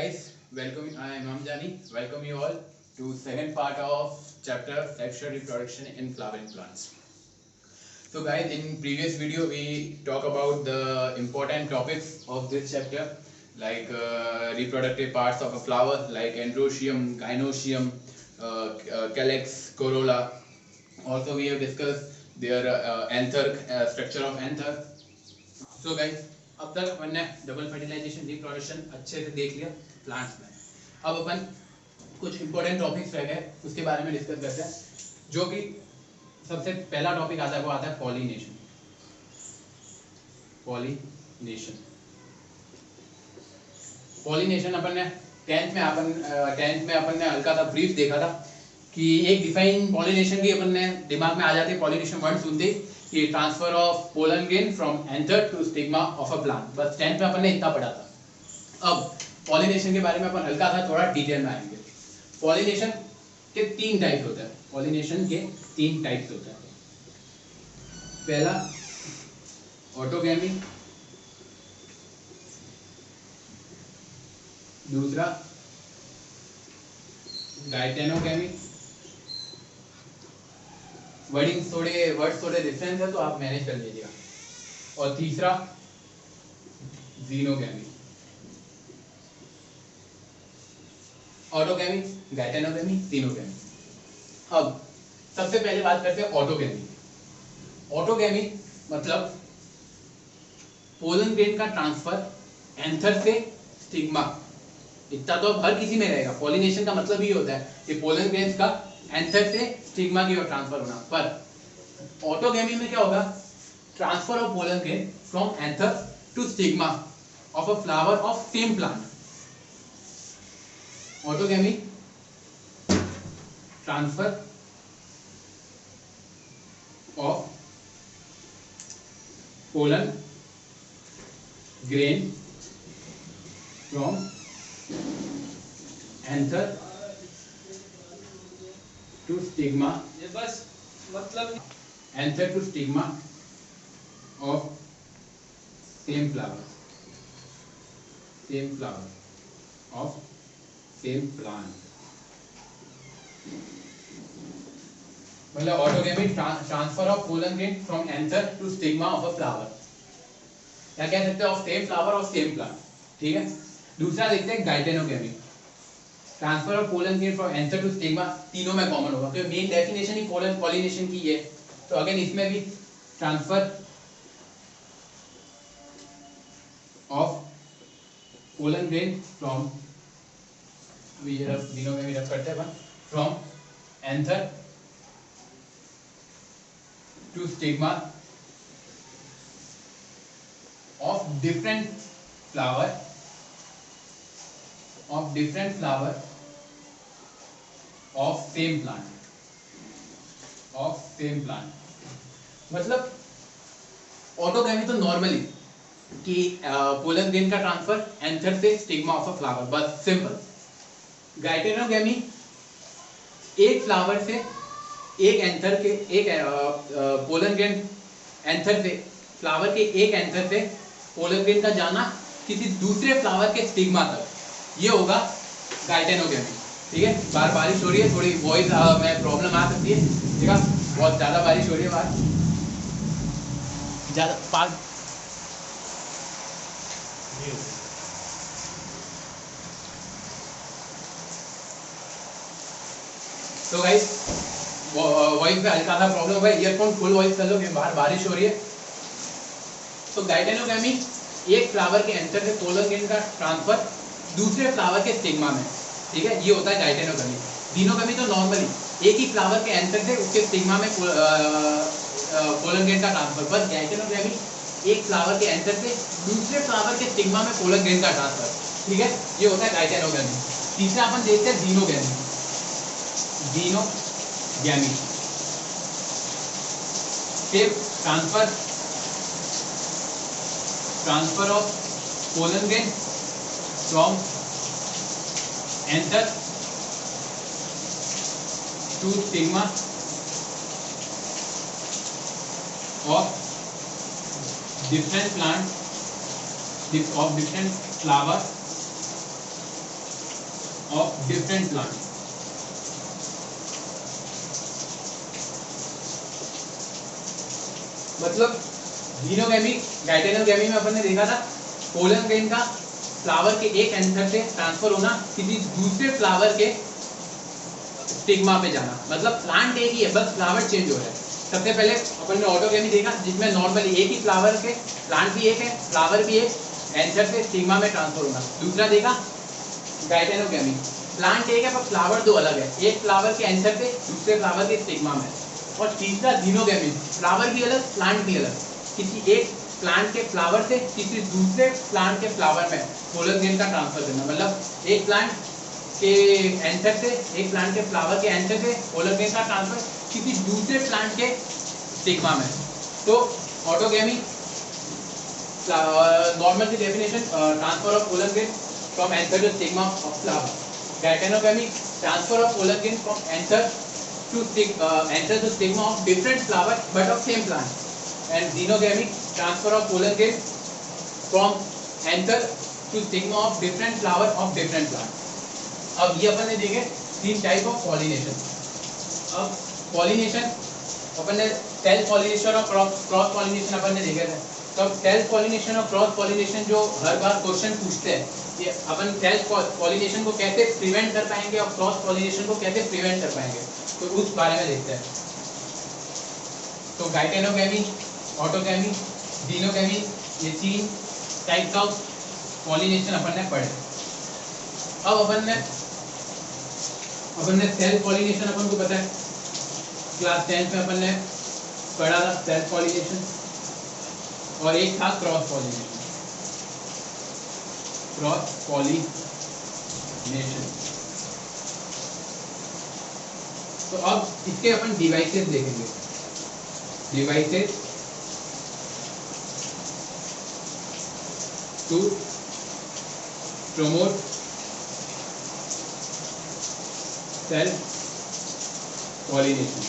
guys, welcome. I am Amjani. Welcome you all to second part of chapter sexual reproduction in flowering plants. So guys, in previous video we talk about the important topics of this chapter reproductive parts of a flower like androecium, gynoecium, calyx, corolla. Also we have discussed their anther, structure of anther. So guys अब तक अपन ने double fertilisation reproduction अच्छे से देख लिया plants में। अब अपन कुछ इंपॉर्टेंट टॉपिक्स रह गए उसके बारे में डिस्कस करते हैं, जो कि सबसे पहला टॉपिक आता है वो आता है पॉलिनेशन। पॉलिनेशन पॉलिनेशन अपन ने टेंथ में अपन ने हल्का सा ब्रीफ देखा था कि एक डिफाइन पॉलिनेशन की अपन ने दिमाग में आ जाती है पॉलिनेशन वर्ड सुनते ही कि transfer of pollen grain from anther to stigma of a plant. बस 10th में अपन ने इतना पढ़ा था। अब पॉलिनेशन के बारे में अपन हल्का सा थोड़ा डिटेल में आएंगे। पॉलिनेशन के 3 टाइप्स होते हैं। पॉलिनेशन के 3 टाइप्स होते हैं। पहला ऑटोगैमी, दूसरा गाइटेनोगैमी। वर्ड्स थोड़े डिफरेंस है तो आप मैनेज कर लीजिएगा। और तीसरा जीनोगैमी। Autogamy, गाइटेनोगैमी, xenogamy. अब सबसे पहले बात करते हैं ऑटोगैमी। ऑटोगैमी मतलब पोलन ग्रेन का ट्रांसफर एंथर से स्टिग्मा। इतना तो हर किसी में रहेगा। पॉलिनेशन का मतलब ही होता है कि पोलन ग्रेन का एंथर से स्टिग्मा की ओर ट्रांसफर होना। पर ऑटोगैमी में क्या होगा? Transfer of pollen grain from anther to stigma of a flower of same plant. Autogamy transfer of pollen grain from anther to stigma, ये बस मतलब anther to stigma of same flower of same plant। मतलब autogamy transfer of pollen grain from anther to stigma of a flower, या कह सकते हैं of same flower of same plant. ठीक है। दूसरा देखते हैं geitonogamy, transfer of pollen grain from anther to stigma. तीनों में कॉमन होगा क्योंकि मेन डेफिनेशन ही पॉलिनेशन की है। तो अगेन इसमें भी transfer of pollen grain from तीनों में भी रब करते हैं from anther to stigma of different flower of same plant। मतलब ऑटोगैमी तो नॉर्मली कि पोलन ग्रेन का ट्रांसफर एंथर से स्टिग्मा ऑफ अ फ्लावर, बस सिंपल। गाइटेनोगैमी एक फ्लावर से एक एंथर के पोलन ग्रेन एंथर से फ्लावर के एक एंथर से पोलन ग्रेन का जाना किसी दूसरे फ्लावर के स्टिग्मा तक, ये होगा गाइटेनोगैमी। ठीक है। बारिश हो रही है, थोड़ी वॉइस में प्रॉब्लम आ सकती है। ठीक है, बहुत ज्यादा बारिश हो रही है बाहर, ज्यादा पास। तो गाइस वॉइस में हल्का सा प्रॉब्लम है, ईयरफोन फुल वॉइस कर लो कि बाहर बारिश हो रही है। तो गाइटेनोगैमी एक फ्लावर के एंथर से पोलन ग्रेन का ट्रांसफर दूसरे फ्लावर के स्टिग्मा में। ठीक है, ये होता है गाइटेनोगैमी। जीनोगैमी तो नॉर्मली एक ही फ्लावर के एंथर से उसके स्टिग्मा में पोलन ग्रेन का ट्रांसफर। बस गाइटेनोगैमी एक फ्लावर के एंथर से दूसरे फ्लावर के स्टिग्मा में पोलन ग्रेन का ट्रांसफर। ठीक है, ये होता है गाइटेनोगैमी। तीसरा अपन देखते हैं xenogamy. Xenogamy transfer of pollen grain from anther to stigma of different plant of different flower different plant. मतलब जीनोगेमी गाइटेनोगेमी में अपन ने देखा था पोलन ग्रेन का फ्लावर के एक एंथर से ट्रांसफर होना किसी दूसरे फ्लावर के स्टिग्मा पे जाना, मतलब प्लांट एक ही है, बस फ्लावर चेंज हो रहा है। सबसे पहले अपन ने ऑटोगेमी देखा जिसमें नॉर्मली एक ही फ्लावर के प्लांट भी एक है, फ्लावर भी एक, एंथर से स्टिग्मा में ट्रांसफर होना। दूसरा देखा गाइटेनोगेमी, प्लांट एक है पर फ्लावर दो अलग है, एक फ्लावर के एंथर से दूसरे फ्लावर के स्टिग्मा में। और तीसरा जीनोगेमी, फ्लावर भी अलग प्लांट भी अलग, किसी एक प्लांट के फ्लावर से किसी दूसरे प्लांट के फ्लावर में पोलन ग्रेन का ट्रांसफर करना, मतलब एक प्लांट के एंथर से, एक प्लांट के फ्लावर के एंथर से पोलन ग्रेन का ट्रांसफर किसी दूसरे प्लांट के स्टिग्मा में। तो ऑटोगेमी नॉर्मल की definition transfer of pollen grain from anther to stigma of flower. Geitonogamy transfer of pollen grain from anther to enter the stigma of different flower but of same plant, and xenogamy transfer of pollen grain from anther to stigma of different flower of different plant। अब ये अपन ने देखे तीन type of pollination. अब pollination अपन ने self pollination और cross pollination अपन ने देखे थे। तो अब सेल्फ पॉलिनेशन और क्रॉस पॉलिनेशन जो हर बार क्वेश्चन पूछते हैं, ये अपन सेल्फ पॉलिनेशन को कैसे प्रिवेंट कर पाएंगे और क्रॉस पॉलिनेशन को कैसे प्रिवेंट कर पाएंगे, तो उस बारे में देखते हैं। तो गाइटेनोगेमी, ऑटोगेमी, जीनोगेमी, ये तीन टाइप्स ऑफ पॉलिनेशन अपन ने पढ़े। अब अपन ने सेल्फ पॉलिनेशन अपन को पता है, क्लास 10 में अपन ने पढ़ा था सेल्फ पॉलिनेशन, और एक था क्रॉस पॉलिनेशन। क्रॉस पॉलिनेशन, तो अब इसके अपन डिवाइसेस देखेंगे। Devices to promote self pollination.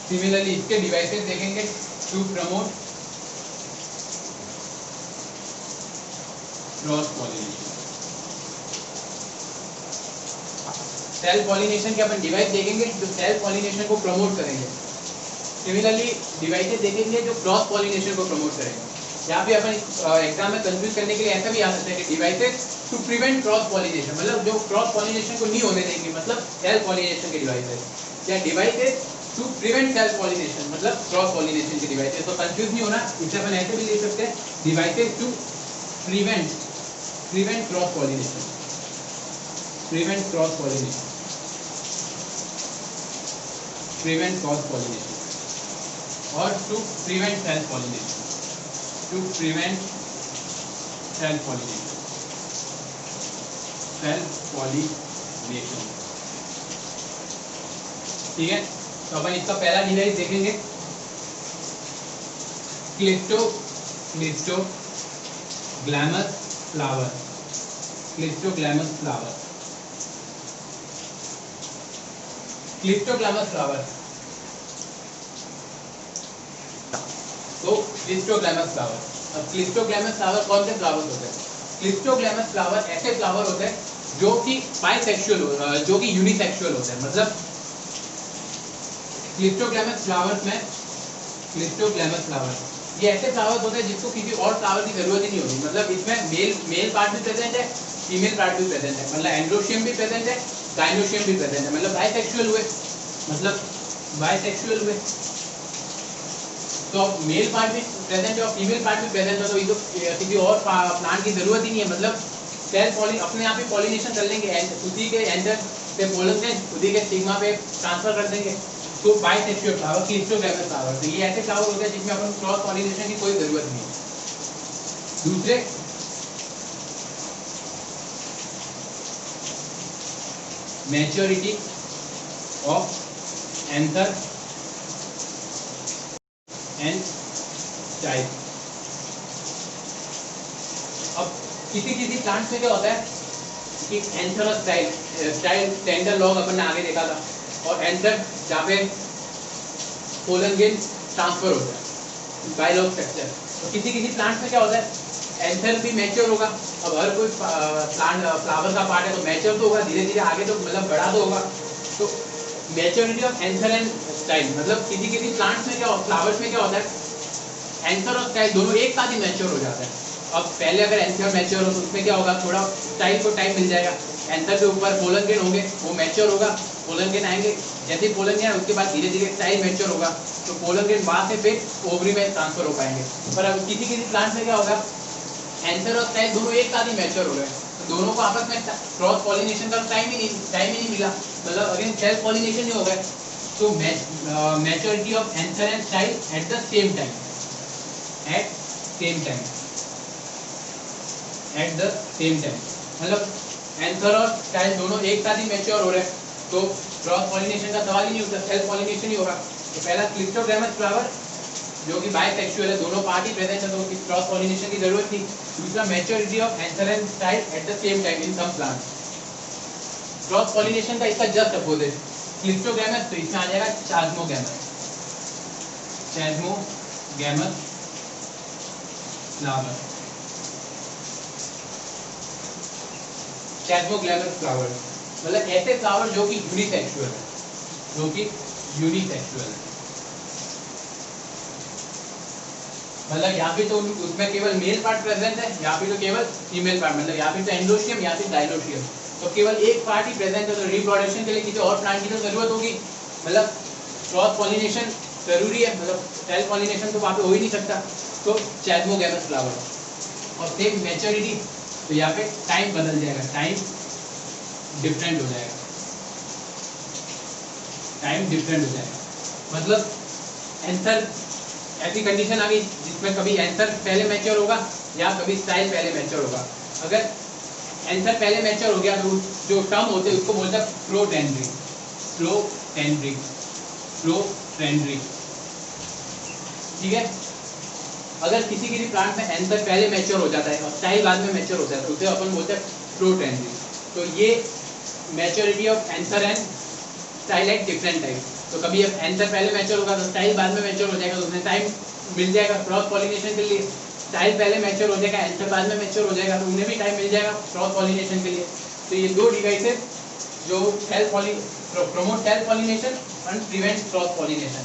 Similarly इसके डिवाइसेस देखेंगे to promote cross pollination. Self pollination के अपन डिवाइस देखेंगे जो सेल्फ पॉलिनेशन को प्रमोट करेंगे। सिमिलरली डिवाइसेस देखेंगे जो क्रॉस पॉलिनेशन को प्रमोट करेंगे। यहाँ पे अपन एग्जाम में कंफ्यूज करने के लिए ऐसा भी आ सकता है कि devices to prevent cross pollination, मतलब जो क्रॉस पॉलिनेशन को नहीं होने देंगे, मतलब सेल्फ पॉलिनेशन के डिवाइसेस, या devices to prevent self pollination, मतलब क्रॉस पॉलिनेशन के डिवाइसेस। तो कंफ्यूज नहीं होना, इसे अपन ऐसे भी ले सकते हैं, devices to prevent cross pollination, prevent cross pollination, prevent cross pollination, और to prevent self pollination, to prevent self pollination, self pollination. ठीक है, तो अपन इसका पहला डिवाइस देखेंगे, cleistogamous flower. Cleistogamous flower, cleistogamous flower. तो क्लिस्टोग्लैमस फ्लावर, अब क्लिस्टोग्लैमस फ्लावर कौन से फ्लावर होते हैं? क्लिस्टोग्लैमस फ्लावर ऐसे फ्लावर होते हैं जो कि बाइसेक्सुअल, जो कि यूनिसेक्सुअल होते हैं। मतलब क्लिस्टोग्लैमस फ्लावर्स में, क्लिस्टोग्लैमस फ्लावर ये ऐसे फ्लावर्स होते हैं जिसको किसी और फ्लावर की जरूरत ही नहीं होती। मतलब इसमें मेल पार्ट भी प्रेजेंट है, फीमेल पार्ट भी प्रेजेंट है, मतलब एंड्रोशियम भी प्रेजेंट है, गाइनोशियम भी प्रेजेंट है, मतलब बाइसेक्सुअल हुए, मतलब बाइसेक्सुअल हुए। तो मेल पार्ट भी प्रेजेंट है और फीमेल पार्ट भी प्रेजेंट है, तो इनको किसी और प्लांट की जरूरत ही नहीं है। मतलब सेल्फ पॉली अपने आप ही पॉलिनेशन कर लेंगे, उसी के एंटर से पोलन से उसी के स्टिग्मा पे ट्रांसफर कर देंगे। तो बाइसेक्सुअल फ्लावर, क्लिस्टोग्लैमस फ्लावर, तो ये ऐसे फ्लावर होते हैं जिसमें अपन क्रॉस पॉलिनेशन की कोई जरूरत नहीं है। दूसरे maturity of anther and style. अब किसी प्लांट में क्या होता है कि एंथर और स्टाइल टेंडर लॉग अपन ने आगे देखा था, और एंथर जहाँ पे पोलन ग्रेन ट्रांसफर होता है, बायलॉग स्ट्रक्चर। तो किसी प्लांट में क्या होता है एंथर भी मैच्योर होगा। अब हर कोई प्लांट फ्लावर का पार्ट है तो मैच्योर तो होगा, धीरे धीरे आगे तो मतलब बड़ा तो होगा। तो maturity of anther and style, मतलब किसी किसी प्लांट्स में क्या, फ्लावर्स में क्या होता है, एंथर और स्टाइल दोनों एक साथ ही मैच्योर हो जाता है। अब पहले अगर एंथर मैच्योर हो तो उसमें क्या होगा, थोड़ा स्टाइल को टाइम मिल जाएगा। एंथर के ऊपर पोलन ग्रेन होंगे, वो मैच्योर होगा, पोलन ग्रेन आएंगे, जैसे पोलन ग्रेन उसके बाद धीरे धीरे स्टाइल मैच्योर होगा, तो पोलन ग्रेन वहां से फिर ओवरी में ट्रांसफर हो पाएंगे। पर अब किसी किसी प्लांट में क्या होगा, एंथर और स्टाइल दोनों एक साथ ही मैच्योर हो गए, तो दोनों को आपस में क्रॉस पॉलिनेशन का टाइम ही नहीं मिला, मतलब अगेन सेल्फ पॉलिनेशन ही हो गए। तो maturity of anther and style at the same time, at same time, at the same time, मतलब एंथर और स्टाइल दोनों एक साथ ही मैच्योर हो रहे हैं, तो क्रॉस पॉलिनेशन का सवाल ही नहीं होता, सेल्फ पॉलिनेशन ही होगा। तो पहला क्लिस्टोग्रामस फ्लावर जो कि बाइसेक्सुअल है, दोनों पार्ट ही प्रेजेंट है, तो क्रॉस पॉलिनेशन की जरूरत थी। दूसरा maturity of anther and style at the same time in some plants, cross pollination का इसका जस्ट अपोजिट क्लिस्टोग्रामस, तो इसमें आ जाएगा चास्मोगैमस, चास्मोगैमस फ्लावर, चास्मोगैमस फ्लावर मतलब ऐसे फ्लावर जो कि यूनिसेक्सुअल है, जो कि यूनिसेक्सुअल है, मतलब यहाँ पे तो उसमें केवल मेल पार्ट प्रेजेंट है, यहाँ पे तो केवल फीमेल पार्ट, मतलब यहाँ पे तो एंडोशियम या फिर डायलोशियम, तो केवल एक पार्ट ही प्रेजेंट है। तो रिप्रोडक्शन के लिए किसी और प्लांट की तो जरूरत होगी, मतलब क्रॉस पॉलिनेशन जरूरी है, मतलब सेल्फ पॉलिनेशन तो वहाँ पे हो ही नहीं सकता। तो चास्मोगैमस फ्लावर, और सेम मैच्योरिटी, तो यहाँ पे टाइम बदल जाएगा, टाइम डिफरेंट हो जाएगा, टाइम डिफरेंट हो जाएगा, मतलब एंथर ऐसी कंडीशन आ गई जिसमें कभी एंथर पहले मैच्योर होगा या कभी स्टाइल पहले मैच्योर होगा। अगर एंथर पहले मैच्योर हो गया तो जो टर्म होते हैं उसको बोलते हैं प्रोटेंड्रिक, प्रोटेंड्रिक, प्रोटेंड्रिक, ठीक है। अगर किसी किसी प्लांट में एंथर पहले मैच्योर हो जाता है और स्टाइल बाद में मैच्योर हो जाता है, उसे अपन बोलते हैं प्रोटेंड्रिक। तो ये maturity of anther and style at different type, तो कभी अब एंथर पहले मैच्योर होगा तो स्टाइल बाद में मैच्योर हो जाएगा, तो उसमें टाइम मिल जाएगा क्रॉस पॉलिनेशन के लिए। स्टाइल पहले मैच्योर हो जाएगा, एंथर बाद में मैच्योर हो जाएगा, तो उन्हें भी टाइम मिल जाएगा क्रॉस पॉलिनेशन के लिए। तो ये दो डिवाइसेस जो promote self pollination and prevent cross pollination,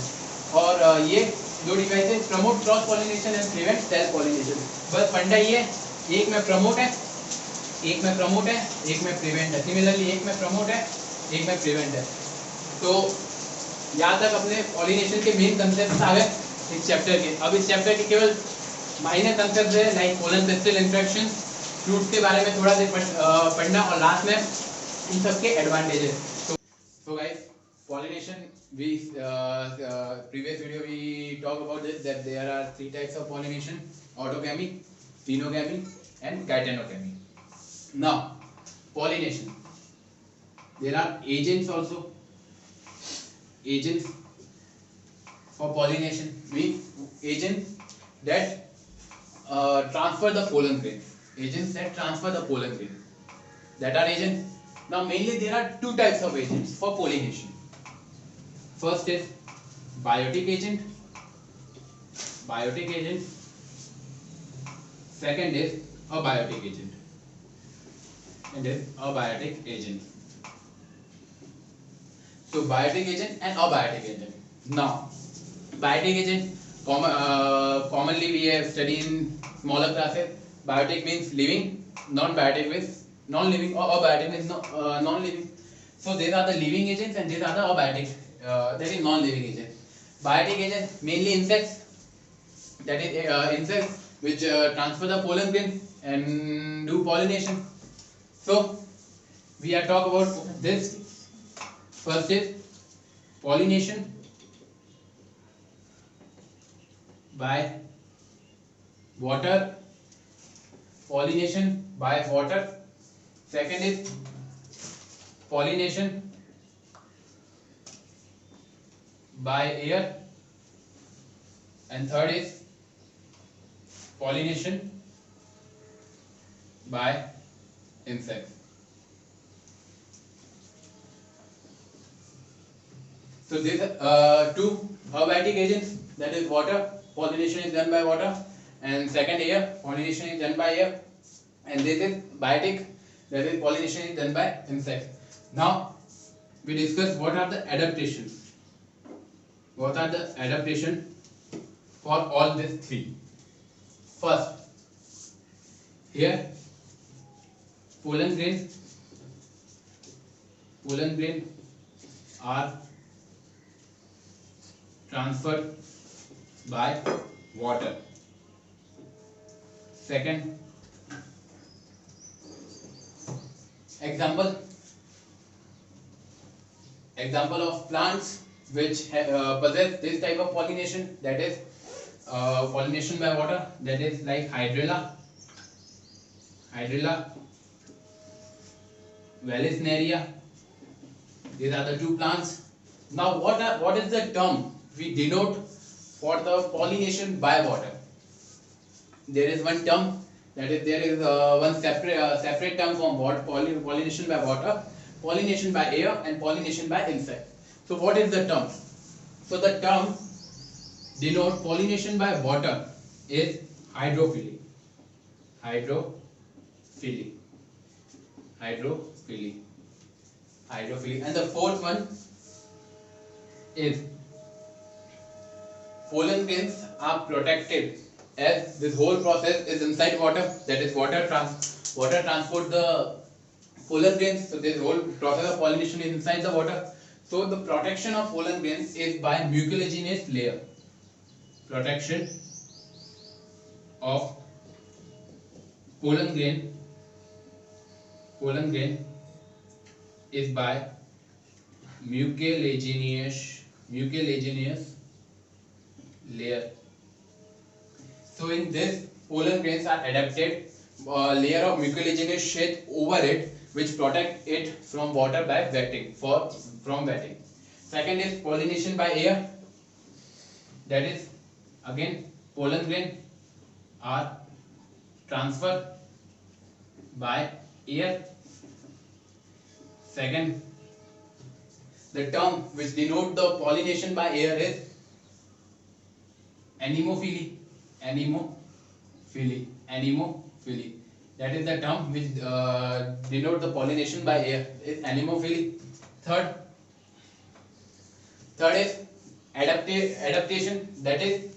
और ये दो devices promote cross pollination and prevent self pollination. बस फंडा ये है, एक में प्रमोट है, एक में प्रमोट है, एक में प्रिवेंट है। सिमिलरली एक में प्रमोट है, एक में प्रिवेंट है। तो यहाँ तक अपने पॉलिनेशन के मेन कंसेप्ट आ गए इस चैप्टर के। अब इस चैप्टर के केवल माइनर कंसेप्ट है, लाइक पोलन पेस्टिल इंट्रैक्शन, फ्रूट्स के बारे में थोड़ा देर पढ़ना, और लास्ट में इन सब के advantages. So guys, pollination, we previous video we talked about this, that there are three types of pollination: autogamy, phenogamy and geitonogamy. Now pollination, there are agents also. Agents for pollination means agents that transfer the pollen grain, agents that transfer the pollen grain, that are agents. Now mainly there are two types of agents for pollination. First is biotic agent, biotic agent. Second is abiotic agent, and is abiotic agent. So biotic agent and abiotic agent. Now biotic agent, commonly we have studied in smaller classes. Biotic means living, non-biotic means non-living, or abiotic means non-living. So these are the living agents and these are the abiotic, that is non-living agents. Biotic agents mainly insects, that is insects which transfer the pollen grain and do pollination. So we are talk about this. First is pollination by water, pollination by water. Second is pollination by air, and third is pollination by insects. So these two abiotic agents, that is water, pollination is done by water, and second air, pollination is done by air, and this is biotic, that is pollination is done by insects. Now we discuss what are the adaptations. What are the adaptation for all these three? First, here pollen grains are transferred by water. Second, example of plants which possess this type of pollination, that is pollination by water, that is like hydrilla, Vallisneria. These are the two plants. Now what is the term we denote for the pollination by water? There is one term, that is there is one separate term from pollination by water, pollination by air, and pollination by insect. So what is the term? So the term denote pollination by water is hydrophily. And the fourth one is pollen grains are protected, as this whole process is inside water, that is water transport the pollen grains. So this whole process of pollination is inside the water. So the protection of pollen grains is by mucilaginous layer. Protection of pollen grain is by mucilaginous layer. So in this, pollen grains are adapted layer of mucilaginous sheath over it, which protect it from water by wetting. Second is pollination by air, that is again pollen grain are transferred by air. Second, the term which denote the pollination by air is anemophily. That is the term which denote the pollination by air is anemophily. Third is adaptation, that is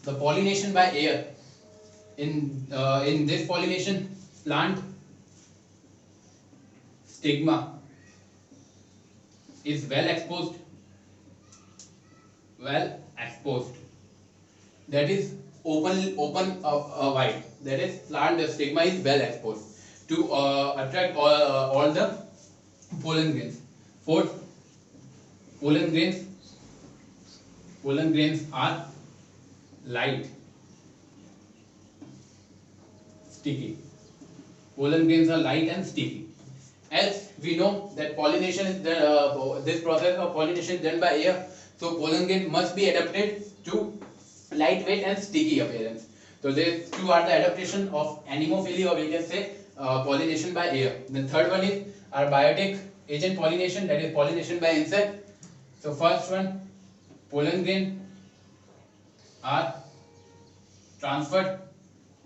the pollination by air. In this pollination, plant stigma is well exposed, that is open wide, that is plant stigma is well exposed to attract all the pollen grains. Fourth, pollen grains are light, sticky. As we know that pollination is this process of pollination is done by air, so pollen grain must be adapted to lightweight and sticky appearance. So these two are the adaptation of anemophily, or we can say pollination by air. The third one is our biotic agent pollination, that is pollination by insect. So first one, pollen grain are transferred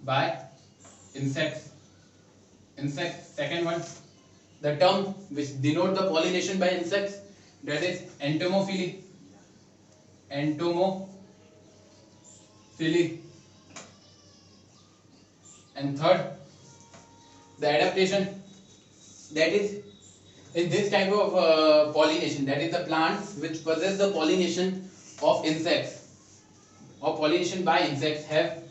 by insects. Second one, the term which denote the pollination by insects, that is entomophily. And third, the adaptation, that is in this type of pollination, that is the plants which possess the pollination of insects or pollination by insects have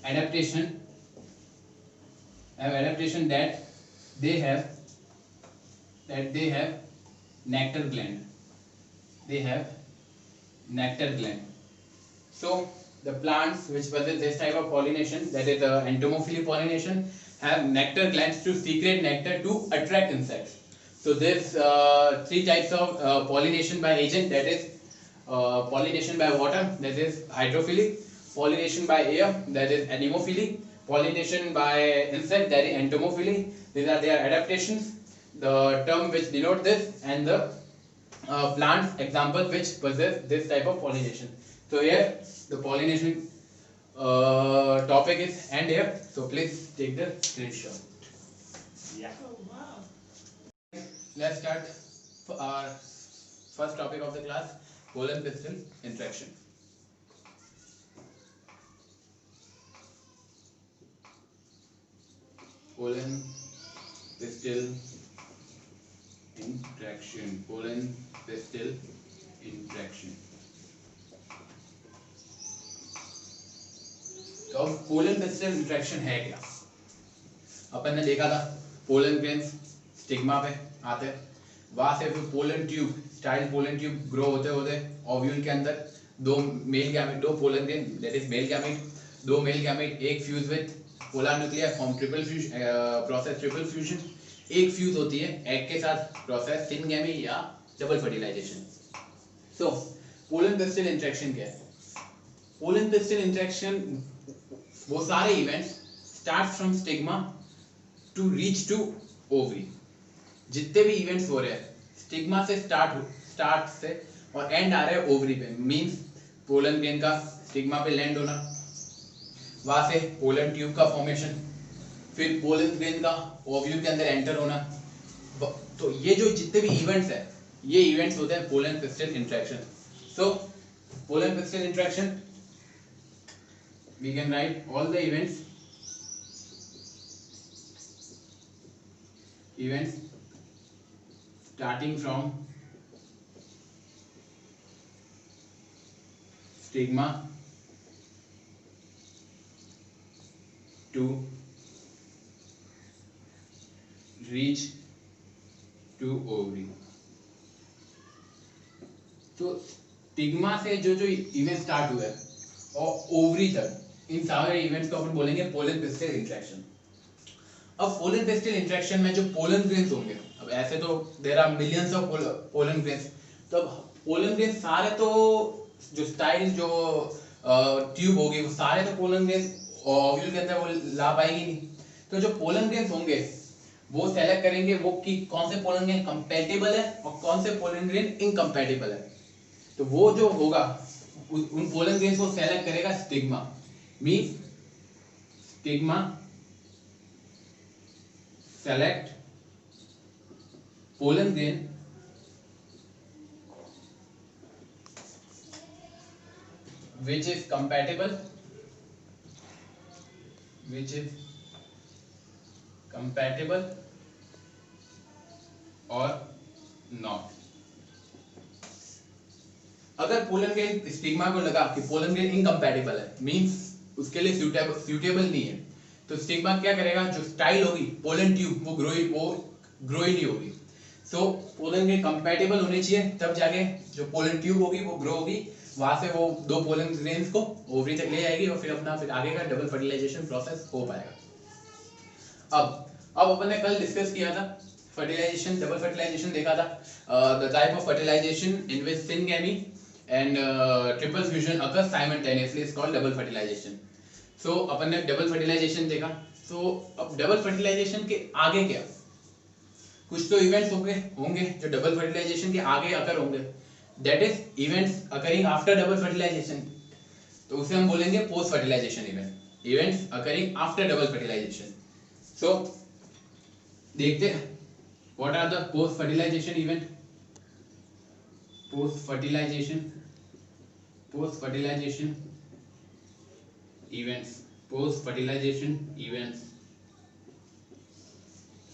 adaptation that they have nectar gland. So the plants which possess this type of pollination, that is the entomophily pollination, have nectar glands to secrete nectar to attract insects. So this three types of pollination by agent, that is pollination by water, that is hydrophily, pollination by air, that is anemophily, pollination by insect, that is entomophily. These are their adaptations, the term which denote this, and the plants example which possess this type of pollination. So here the pollination topic is end here. So please take the screenshot. Yeah. Oh, wow. Let's start our first topic of the class, pollen pistil interaction. Pollen pistil interaction. Pollen pistil interaction. तो अब pollen pistil interaction है क्या? अपन ने देखा था pollen grains stigma पे आते हैं, वहां से फिर pollen tube, style pollen tube grow होते होते ओव्यूल के अंदर दो मेल गैमेट, दो pollen grain that is male gamete, दो मेल गैमेट एक fuse with polar nuclear form triple fusion, process triple fusion, एक फ्यूज होती है एग के साथ प्रोसेस सिनगैमी या double fertilization. So pollen pistil interaction क्या है? पोलन पिस्टल इंट्रैक्शन वो सारे events start from stigma to reach to ovary. जितने भी इवेंट्स हो रहे हैं स्टिग्मा से स्टार्ट से और एंड आ रहे हैं ओवरी पे. मींस पोलन ग्रेन का स्टिग्मा पे लैंड होना, वहां से पोलन ट्यूब का फॉर्मेशन, फिर पोलन ग्रेन का ओव्यूल के अंदर एंटर होना. तो ये जो जितने भी इवेंट्स है ये इवेंट्स होते हैं pollen pistil interaction. So pollen pistil interaction we can write all the events starting from stigma to reach to ovary. तो स्टिग्मा से जो जो इवेंट स्टार्ट हुआ है और ओवरी तक, इन सारे इवेंट्स को अपन बोलेंगे पोलन पिस्टल इंट्रैक्शन. अब पोलन पिस्टल इंट्रैक्शन में जो पोलन ग्रेन्स होंगे, अब ऐसे तो there are millions of pollen grains, तो अब पोलन ग्रेन्स सारे तो जो स्टाइल जो ट्यूब होगी वो सारे तो पोलन ग्रेन्स ओव्यूल के अंदर वो ला पाएगी नहीं. तो जो पोलन ग्रेन्स होंगे वो सेलेक्ट करेंगे वो कि कौन से पोलन ग्रेन कंपैटिबल है और कौन से पोलन ग्रेन इनकम्पैटिबल है. तो वो जो होगा उन पोलन ग्रेन्स को सेलेक्ट करेगा stigma. Means stigma select pollen grain which is compatible or not. अगर पोलन ग्रेन स्टिग्मा को लगा कि पोलन ग्रेन इनकम्पैटिबल है, मींस उसके लिए सूटेबल नहीं है, तो स्टिग्मा क्या करेगा, जो स्टाइल होगी पोलन ट्यूब वो ग्रो ही नहीं होगी. सो पोलन ग्रेन कंपैटिबल होने चाहिए तब जाके जो पोलन ट्यूब होगी वो ग्रो होगी, वहां से वो दो पोलन ग्रेन्स को ओवरी तक ले जाएगी और फिर आगे का डबल फर्टिलाइजेशन प्रोसेस हो पाएगा. अब अपन ने कल डिस्कस किया था फर्टिलाइजेशन, डबल फर्टिलाइजेशन देखा था, the type of fertilization in which syngamy and triple fusion occurs simultaneously is called double fertilization. So अपन ने डबल फर्टिलाइजेशन देखा. तो अब डबल फर्टिलाइजेशन के आगे क्या, कुछ तो इवेंट्स होंगे जो डबल फर्टिलाइजेशन के आगे अकर होंगे, that is events occurring after double fertilization. तो उसे हम बोलेंगे post fertilization events occurring after double fertilization. So देखते हैं what are the post fertilization event. post fertilization events.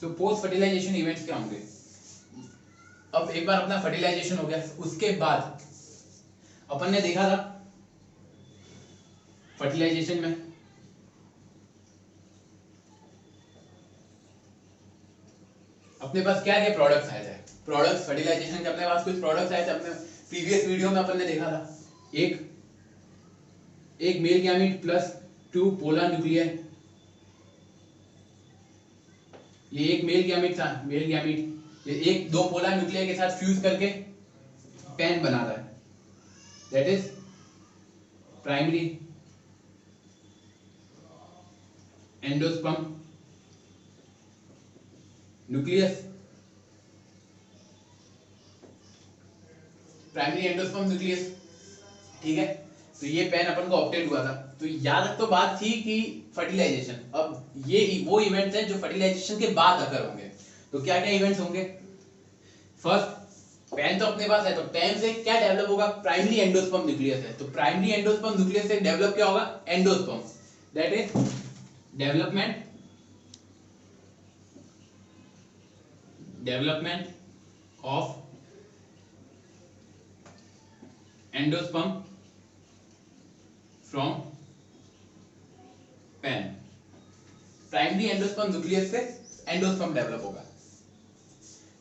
So post fertilization events क्या होंगे? अब एक बार अपना फर्टिलाइजेशन हो गया, उसके बाद अपन ने देखा था फर्टिलाइजेशन में अपने पास क्या क्या प्रोडक्ट्स आए थे. प्रोडक्ट्स फर्टिलाइजेशन के अपने पास कुछ प्रोडक्ट्स आए थे. अपने प्रीवियस वीडियो में अपन ने देखा था एक male gamete plus 2 polar nuclear. ये एक मेल गैमीट था, ये एक दो पोलर न्यूक्लियर के साथ फ्यूज करके पेन बना रहा है, that is primary endosperm nucleus. Primary endosperm nucleus, ठीक है. तो ये पेन अपन को ऑब्टेन हुआ था। तो याद रख तो बात थी कि फर्टिलाइजेशन, अब ये वो इवेंट्स हैं जो फर्टिलाइजेशन के बाद अगर होंगे। तो क्या क्या इवेंट्स होंगे? फर्स्ट, पेन तो अपने पास है, तो पेन से क्या डेवलप होगा? प्राइमरी एंडोस्पर्म न्यूक्लियस है, तो प्राइमरी एंडोस्पर्म न्यूक्लियस से डेवलप क्या होगा? Endosperm, that is development of endosperm from PEN. Primary endosperm nucleus से एंडोस्पर्म डेवलप होगा।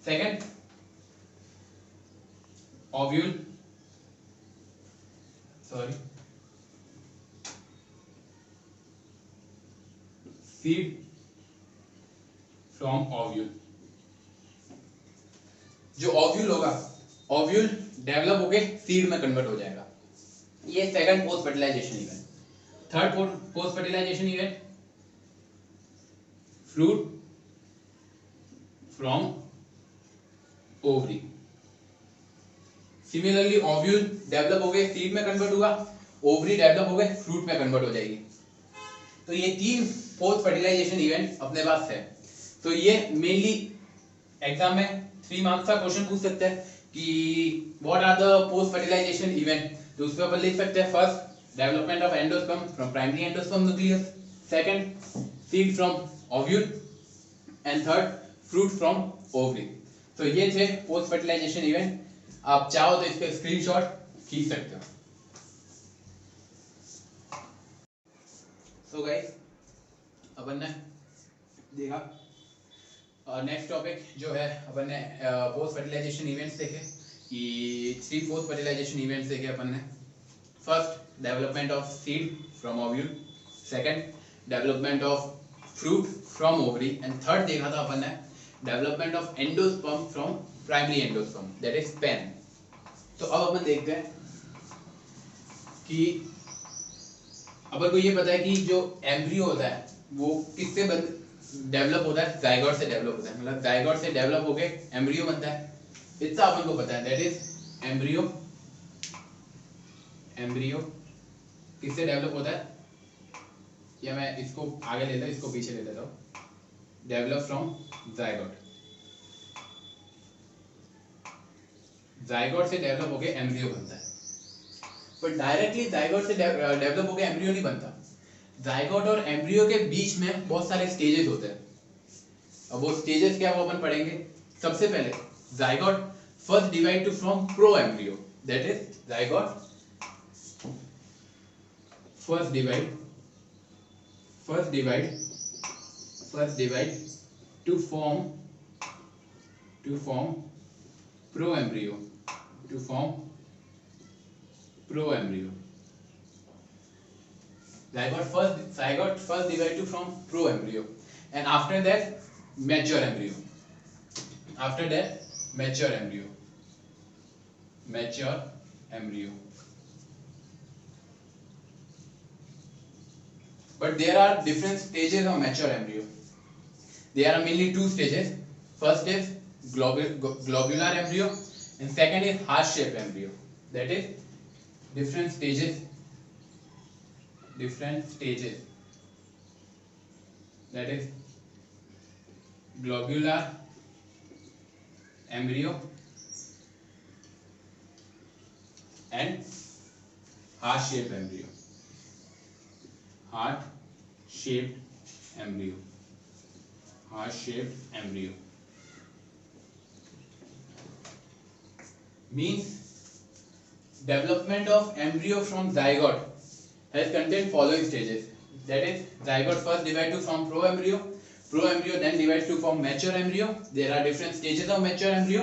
Second, ovule seed from ovule. जो ओव्यूल होगा, ओव्यूल डेवलप होके सीड में कन्वर्ट हो जाएगा। ये second post fertilization event. Third post fertilization event, fruit from ovary. Similarly ovule develop हो गए, सीड में कन्वर्ट हुआ, ओवरी डेवलप हो गए, फ्रूट में कन्वर्ट हो जाएगी। तो ये तीन पोस्ट फर्टिलाइजेशन इवेंट अपने पास है। तो ये मेनली एग्जाम में 3 मार्क्स का क्वेश्चन पूछ सकते हैं कि what are the post fertilization event. तो उसमें अपन लिख सकते हैं, first development of endosperm from primary endosperm nucleus, second seed from ovule, and third fruit from ovary. तो ये थे पोस्ट फर्टिलाइजेशन इवेंट। आप चाहो तो इसके स्क्रीनशॉट खींच सकते हो। सो गाइस, अपन ने देखा नेक्स्ट टॉपिक जो है, अपन ने पोस्ट फर्टिलाइजेशन इवेंट्स देखे कि 3 पोस्ट फर्टिलाइजेशन इवेंट्स देखे अपन ने। First, development of seed from ovule, second development of fruit from ovary, and third देखा था अपन ने development of endosperm from primary endosperm, that is PEN. तो अब अपन देखते हैं कि अपन को ये पता है कि जो एम्ब्रियो होता है वो किससे डेवलप होता है? जाइगोट से डेवलप होता है, मतलब जाइगोट से डेवलप होके एम्ब्रियो बनता है, इतना अपन को पता है, दैट इज एम्ब्रियो। एम्ब्रियो किससे डेवलप होता है? या मैं इसको आगे ले लेता हूं, इसको पीछे ले लेता हूं। Develop from zygote. जाइगोट से डेवलप होके एम्ब्रियो बनता है, पर डायरेक्टली जाइगोट से डेवलप होके एम्ब्रियो नहीं बनता। जाइगोट और एम्ब्रियो के बीच में बहुत सारे स्टेजेस होते हैं। अब वो स्टेजेस क्या, वो अपन पढ़ेंगे। सबसे पहले zygote first divide two from pro embryo, that is zygote first divide to form pro embryo, zygote first divide to form pro embryo, and after that mature embryo. But there are different stages of mature embryo. There are mainly 2 stages. First is globular embryo, and second is heart-shaped embryo. That is different stages. That is globular embryo and heart-shaped embryo. Heart-shaped embryo means development of embryo from zygote has contained following stages. That is, zygote first divide to form pro embryo then divides to form mature embryo. There are different stages of mature embryo,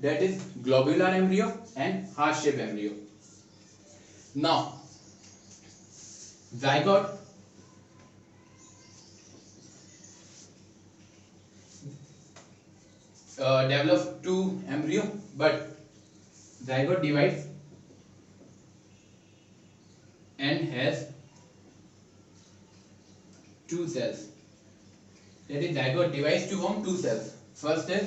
that is globular embryo and heart-shaped embryo. Now zygote develop 2 embryo, but zygote divides and has 2 cells. That is, zygote divides to form 2 cells. First is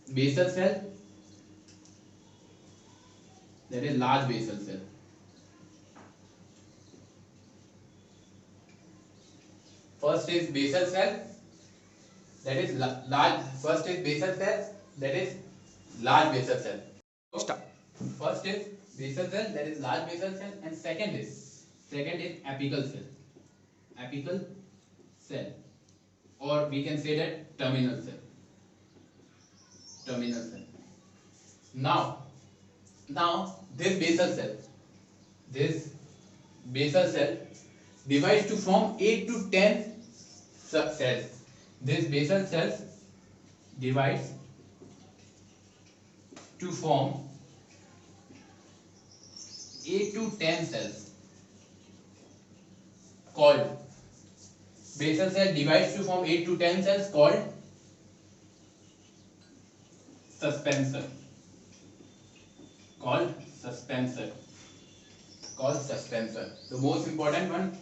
basal cell that is large basal cell. First is basal cell, that is large. First is basal cell, that is large basal cell. Start. First is basal cell, that is large basal cell, and second is apical cell. Apical cell, or we can say that terminal cell. Terminal cell. Now this basal cell divides to form 8 to 10 cells. This basal cells divides to form 8 to 10 cells called basal cell divides to form 8 to 10 cells called suspensor. Called suspensor. The most important one,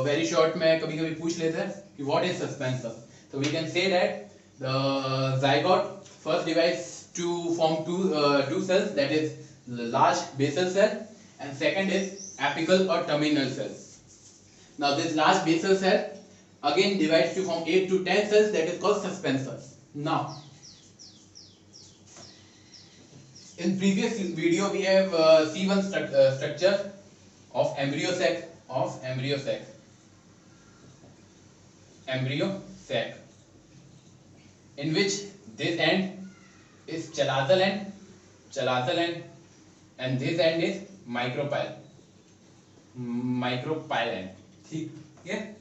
very short में कभी कभी पूछ लेते हैं कि what is suspensor. So we can say that the zygote first divides to form two cells, that is large basal cell, and second is apical or terminal cell. Now this large basal cell again divides to form 8 to 10 cells, that is called suspensor. Now in previous video we have seen one structure of embryo sac, in which this end is chalatal end, and this end is micropyle end. Okay?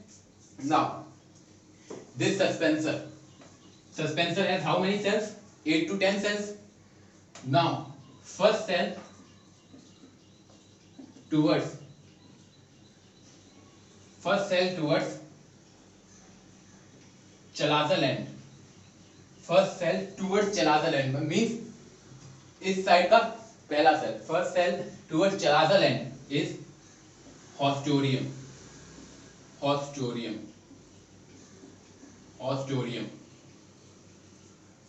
Now this suspensor has how many cells? 8 to 10 cells. Now first cell towards chalatal end. First cell towards chalatal end means इस side का पहला cell. First cell towards chalatal end is haustorium.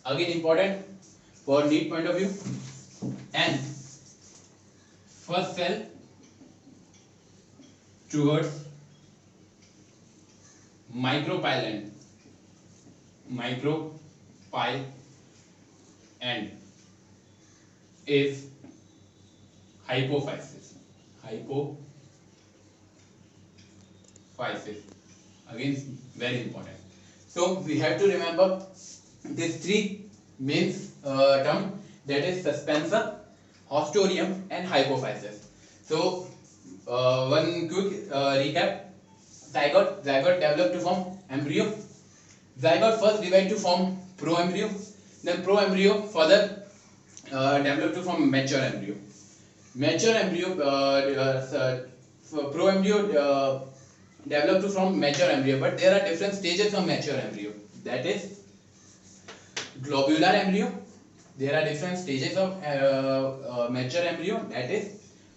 Again important for NEET point of view. And first cell towards micropyle end is hypophysis. Again very important. So we have to remember these three main term, that is suspensor, haustorium and hypophysis. So one quick recap. Zygote developed to form embryo. Zygote first divided to form proembryo, then proembryo further developed to form mature embryo. Proembryo developed to form mature embryo, but there are different stages of mature embryo. That is globular embryo. There are different stages of mature embryo, that is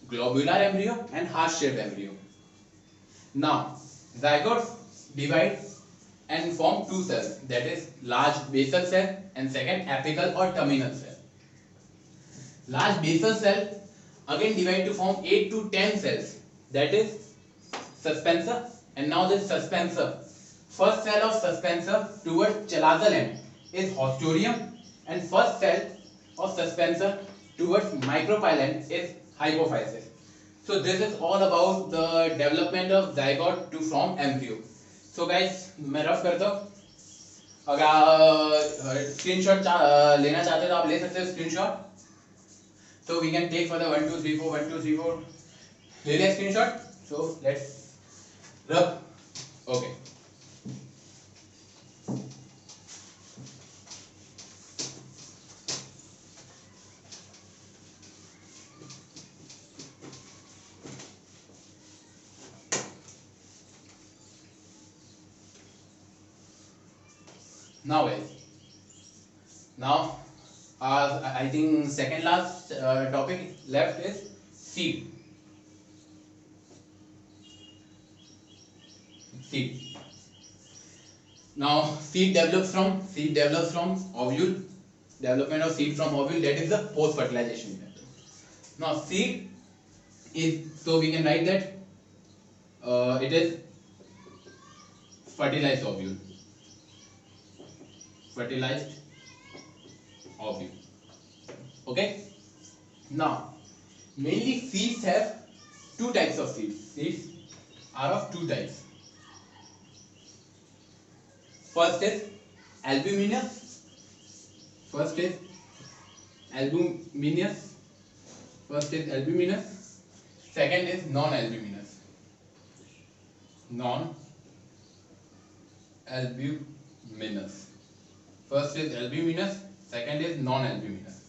globular embryo and heart-shaped embryo. Now zygote divide and form two cells, that is large basal cell and second apical or terminal cell. Large basal cell again divide to form 8 to 10 cells, that is suspensor. And now this suspensor, first cell of suspensor towards chalatal end is haustorium, and first cell of suspensor towards micropyle end is hypophysis. So this is all about the development of zygote to form embryo. So guys, मैं rough करता हूँ. अगर screenshot लेना चाहते हो तो आप ले सकते हो screenshot. So we can take for the 1 2 3 4 1 2 3 4. ले लिया screenshot. So let's rub. Okay. Now guys, I think second last topic left is seed. Now seed develops from ovule. Development of seed from ovule, that is the post fertilization method. Now seed is, so we can write that it is fertilized ovule. Fertilized ovule. Okay. Now mainly seeds have two types of seeds. Seeds are of two types. First is albuminous. First is albuminous. First is albuminous. Second is non-albuminous. Non-albuminous. First is albuminous. Second is non-albuminous.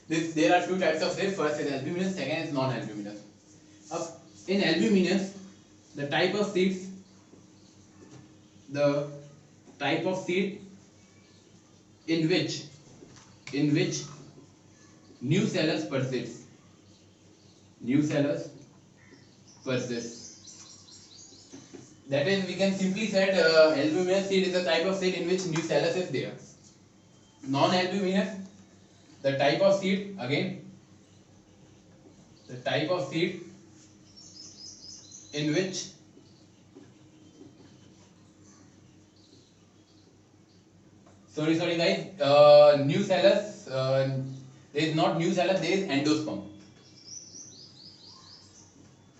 There are two types of seeds. First is albuminous. Second is non-albuminous. In albuminous, the type of seed in which nucellus persists. Nucellus persists. That is, we can simply say albuminous seed is the type of seed in which nucellus is there. Non-albuminous, the type of seed, again, the type of seed in which sorry guys, nucellus, there is not nucellus, there is endosperm.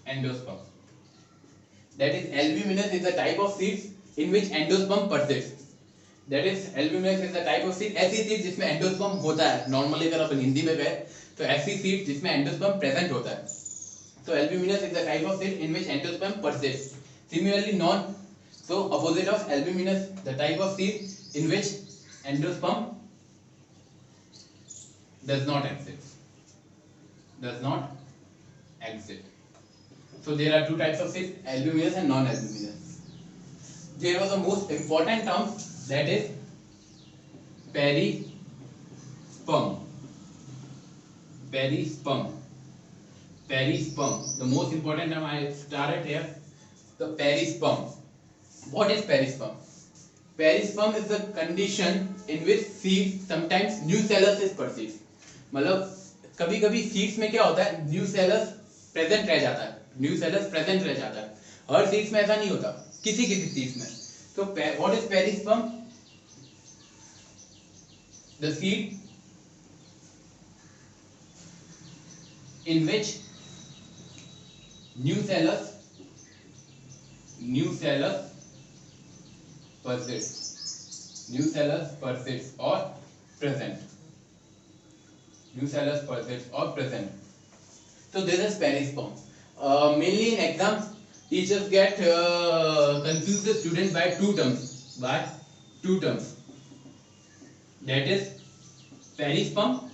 Endosperm. That is, albuminous is the type of seeds in which endosperm persists. That is, albuminous is the type of seed, ऐसी seed जिसमें endosperm होता है. Normally अगर अपन हिंदी में कहें तो ऐसी seed जिसमें endosperm present होता है. So albuminous is the type of seed in which endosperm persists. Similarly, so opposite of albuminous, the type of seed in which endosperm does not exist. Does not exist. So there are two types of seeds, albuminous and non-albuminous. There was a most important term, that is perisperm. Perisperm. Perisperm. The most important term I started here. The perisperm. What is perisperm? Perisperm is the condition in which seed sometimes nucellus is perceived. मतलब कभी-कभी seeds में क्या होता है, nucellus present रह जाता है. Nucellus present रह जाता है. हर seeds में ऐसा नहीं होता. किसी seeds में. So what is perisperm? The seed in which nucellus persists. Nucellus persists or present. Nucellus persists or present. So this is perisperm. Mainly in exams, teachers get confuse the student by two terms. That is perisperm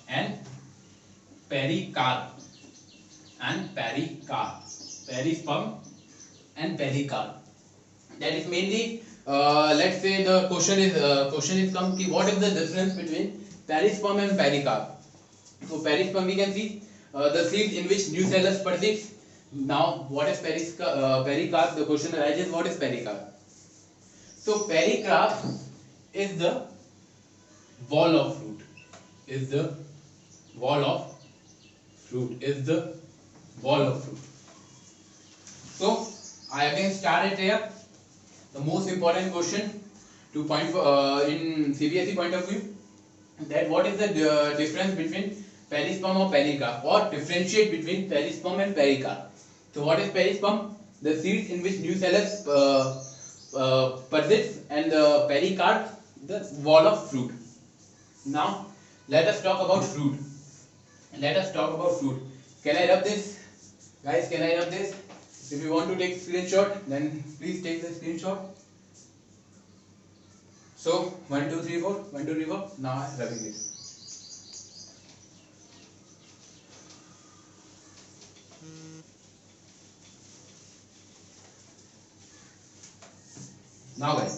and pericarp. Perisperm and pericarp. That is mainly, let's say the question is come ki what is the difference between perisperm and pericarp. So perisperm we can see the seeds in which nucellus persists. Now what is pericarp? The question arises, what is pericarp? So pericarp is the wall of fruit. So I again start it here. The most important question to point in CBSE point of view, that what is the difference between perisperm or pericarp, or differentiate between perisperm and pericarp. So what is perisperm? The seeds in which nucellus persists, and the pericarp, the wall of fruit. Now let us talk about fruit. Can I rub this? Guys, can I rub this? If you want to take screenshot, then please take the screenshot. So 1 2 3 4, 1 2 3 4. Now I am rubbing this. Now guys,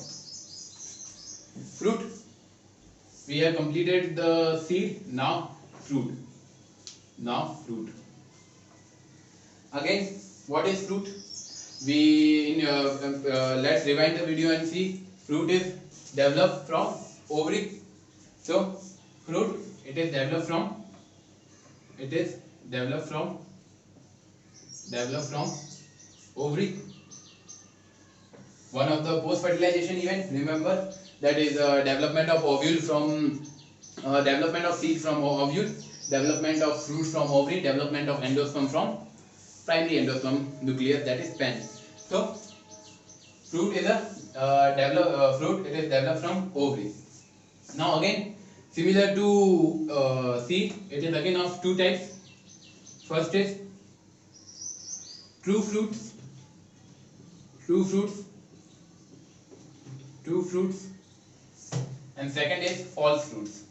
fruit. We have completed the seed. Now fruit. Again, what is fruit? Let's rewind the video and see. Fruit is developed from ovary. So Fruit, it is developed from, it is developed from, developed from ovary. One of the post fertilization event, remember, that is development of ovule from development of seed from ovule, development of fruit from ovary, development of endosperm from primary endosperm nucleus, that is pen. So fruit is a fruit, it is developed from ovary. Now again, similar to seed, it is again of two types. First is true fruits, true fruits, true fruits, and second is false fruits,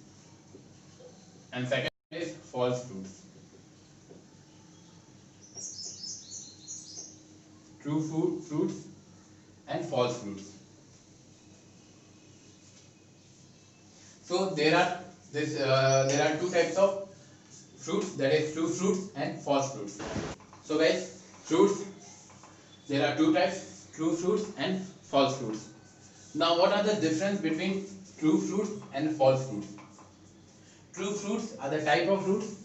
and second is false fruits. True fruits and false fruits. So there are two types of fruits, that is true fruits and false fruits. So guys, fruits, there are two types, true fruits and false fruits. Now what are the difference between true fruits and false fruits? True fruits are the type of fruits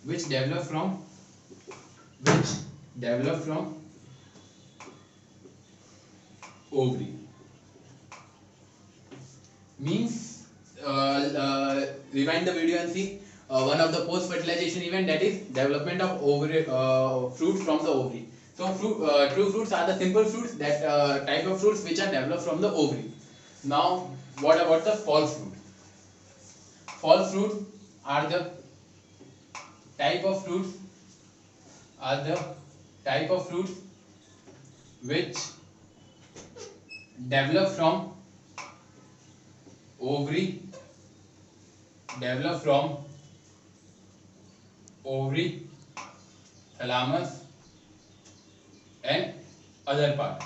which develop from ovary. Means rewind the video and see one of the post fertilization event, that is development of ovary fruit from the ovary. So true fruits are the simple fruits, that type of fruits which are developed from the ovary. Now what about the false fruit? False fruit are the type of fruits which develop from ovary, thalamus and other part.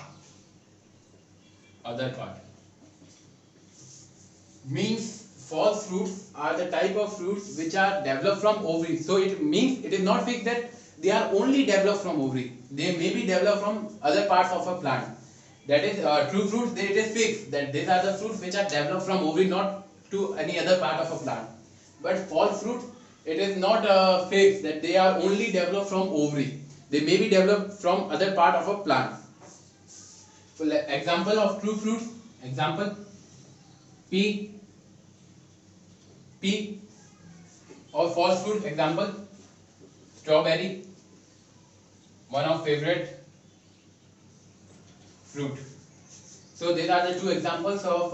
Means false fruits are the type of fruits which are developed from ovary. So it means it is not fixed that they are only developed from ovary. They may be developed from other parts of a plant. That is true fruits, it is fixed that these are the fruits which are developed from ovary, not to any other part of a plant. But false fruits, it is not fixed that they are only developed from ovary. They may be developed from other part of a plant. So example of true fruits, example pea, or false fruit, example strawberry, one of favorite fruit. So these are the two examples of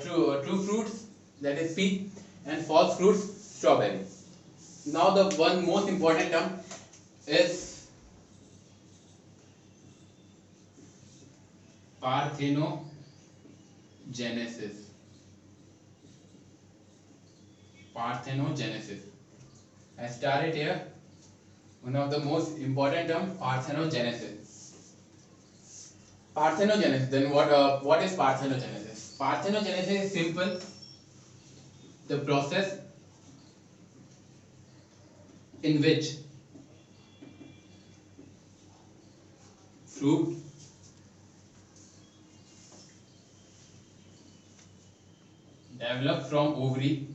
true fruits, that is pea, and false fruits, strawberry. Now the one most important term is parthenogenesis. I start it here. One of the most important term, parthenogenesis. Then what is parthenogenesis? Parthenogenesis is simple, the process in which fruit develop from ovary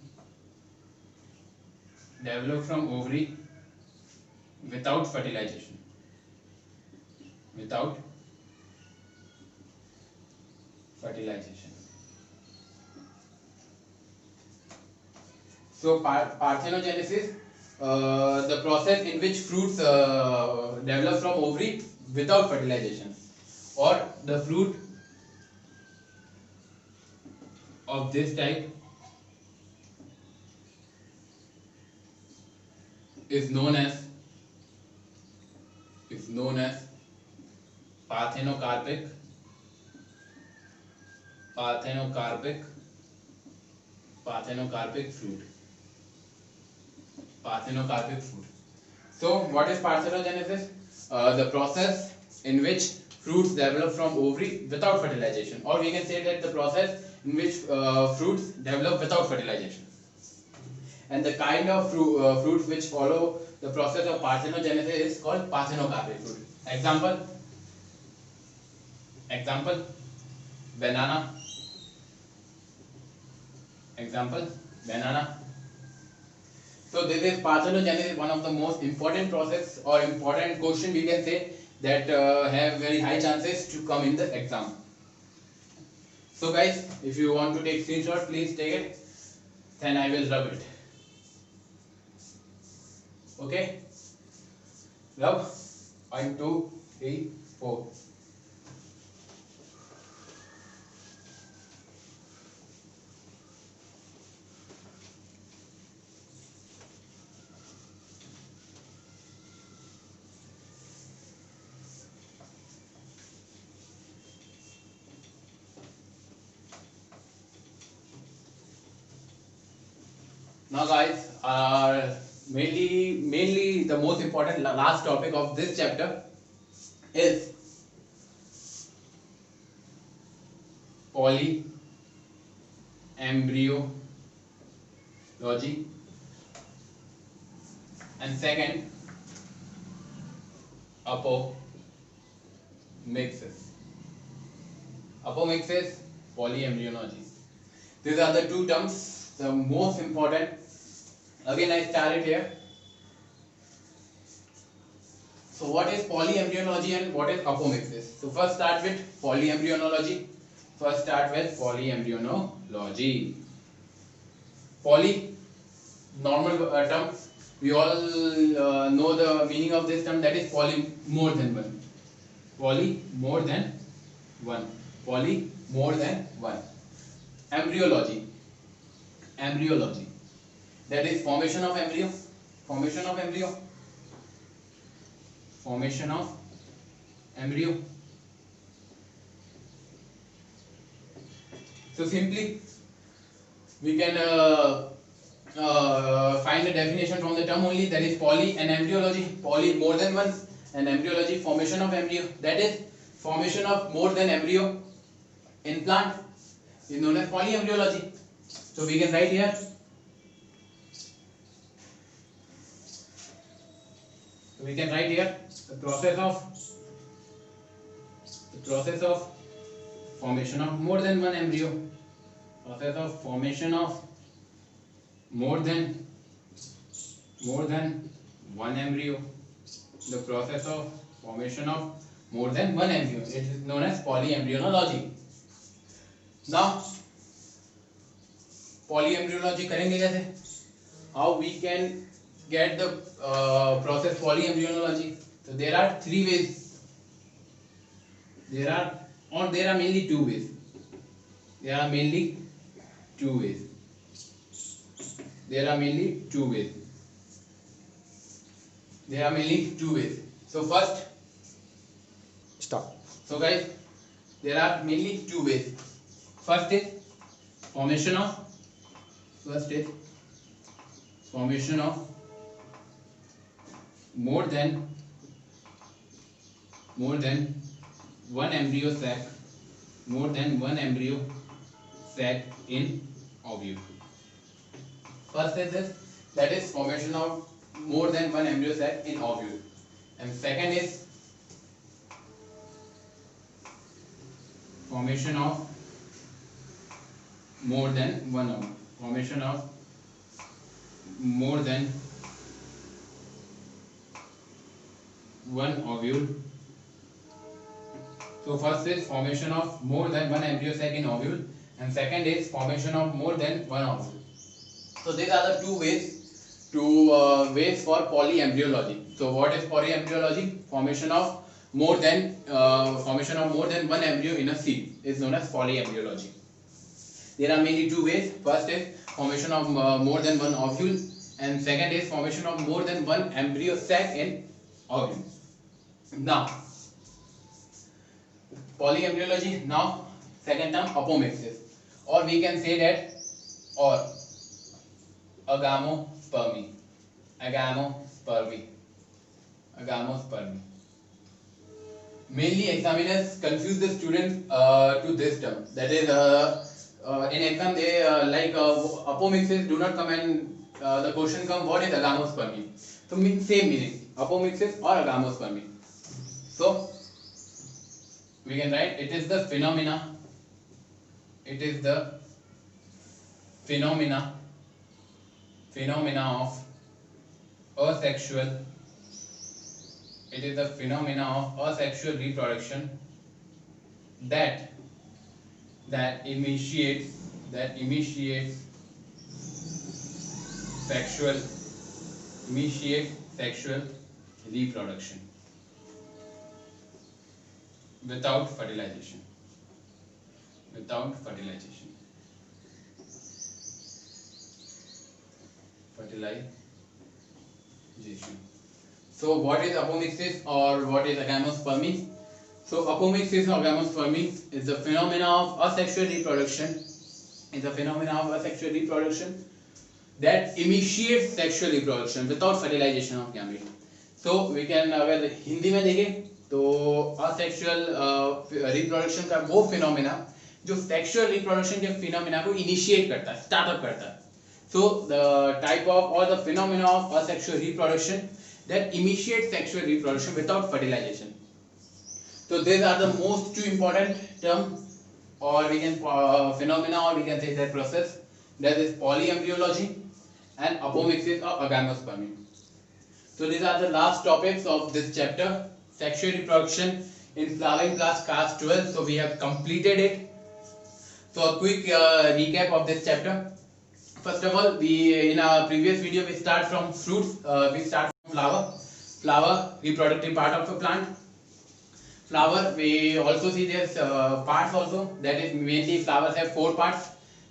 without fertilization. So parthenogenesis, the process in which fruits develop from ovary without fertilization, or the fruit of this type is known as parthenocarpic fruit. So what is parthenogenesis? The process in which fruits develop from ovary without fertilization, or we can say that the process in which fruits develop without fertilization. And the kind of fruits which follow the process of parthenogenesis is called parthenocarpic fruit. Example banana. Example, banana. So this is parthenogenesis, one of the most important process or important question we can say that have very high chances to come in the exam. So guys, if you want to take screenshot, please take it. Then I will rub it. Okay. Rub. 1, 2, 3, 4. Now guys, mainly the most important last topic of this chapter is polyembryology, and second apomixis. Apomixis, polyembryology. These are the two terms, the most important. Again, I started here. So, what is polyembryology and what is apomixis? So, first start with polyembryology. Poly, normal term. We all know the meaning of this term. That is poly, more than one. Poly, more than one. Poly, more than one. Embryology. That is formation of embryo. Formation of embryo. So simply we can find the definition from the term only, that is poly, and embryology, poly more than one, and embryology formation of embryo, that is formation of more than embryo in plant is known as polyembryology. So we can write here the process of formation of more than one embryo. Process of formation of more than one embryo. The process of formation of more than one embryo. It is known as polyembryology. Now, polyembryology करेंगे कैसे? How we can get the process polyembryology? So there are three ways. There are mainly two ways. There are mainly two ways. So first, stop. So guys, there are mainly two ways. First is formation of more than one embryo sac in ovule. First is this, that is formation of more than one embryo sac in ovule, and second is formation of more than one ovule. Formation of more than one ovule. So first is formation of more than one embryo sac in ovule, and second is formation of more than one ovule. So these are the two ways for polyembryology. So what is polyembryology? Formation of more than one embryo in a seed is known as polyembryology. There are mainly two ways. First is formation of more than one ovule, and second is formation of more than one embryo sac in ovule. Now, polyembryology. Now, second term, apomixis, or we can say that, or agamospermy. Mainly examiners confuse the student to this term. That is, in exam they apomixis do not come, and the question come, what is agamospermy? So same meaning, apomixis or agamospermy. So we can write, it is the phenomena It is the phenomena of asexual. It is the phenomena of asexual reproduction that initiates sexual reproduction without fertilization. So what is apomixis or what is agamospermy? So apomixis or agamospermy is the phenomena of asexual reproduction. That initiates sexual reproduction without fertilization of gamete. So we can अगर हिंदी में देखें तो asexual reproduction का वो phenomena जो sexual reproduction के phenomena को initiate करता है, startup करता है. So the type of or the phenomena of asexual reproduction that initiates sexual reproduction without fertilization. So these are the most two important term, or we can phenomena, or we can say that process. That is polyembryology and apomixis or agamospermy. So these are the last topics of this chapter, sexual reproduction in flowering plants, class 12. So we have completed it. So a quick recap of this chapter. First of all, we in our previous video we start from fruits. We start from flower, reproductive part of a plant. Flower, we also see there's parts also. That is mainly flowers have 4 parts: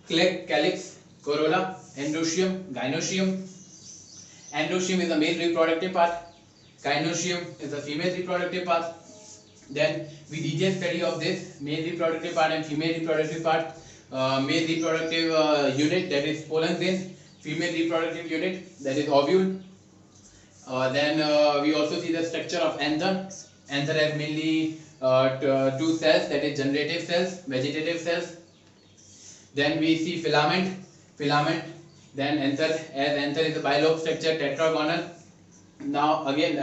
calyx, corolla, endoecium, gynoecium. Endoecium is the male reproductive part. Gynoecium is the female reproductive part. Then we detail study of this male reproductive part and female reproductive part. Male reproductive unit, that is pollen grain. Female reproductive unit, that is ovule. Then we also see the structure of anther. Anther has mainly 2 cells, that is generative cells, vegetative cells. Then we see filament. Then anther, as anther is a bilobe structure, tetragonal. Now again,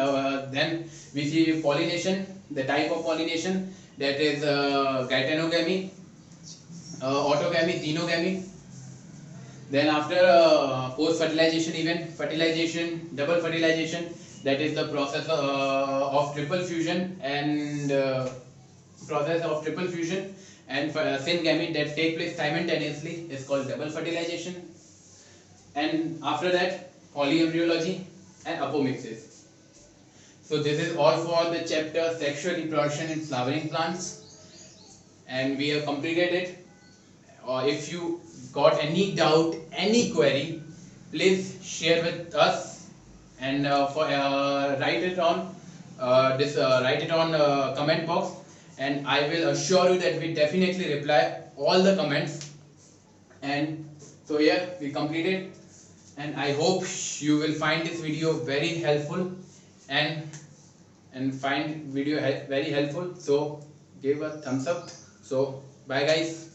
then we see pollination. The type of pollination, that is geitonogamy, autogamy, xenogamy. Then after post fertilization event, fertilization, double fertilization, that is the process of triple fusion and syngamete that take place simultaneously is called double fertilization. And after that, polyembryology and apomixis. So this is all for the chapter sexual reproduction in flowering plants, and we have completed it. If you got any doubt, any query, please share with us, and write it on comment box, and I will assure you that we definitely reply all the comments. And so yeah, we completed, and I hope you will find this video very helpful and find video very helpful. So give a thumbs up. So bye guys.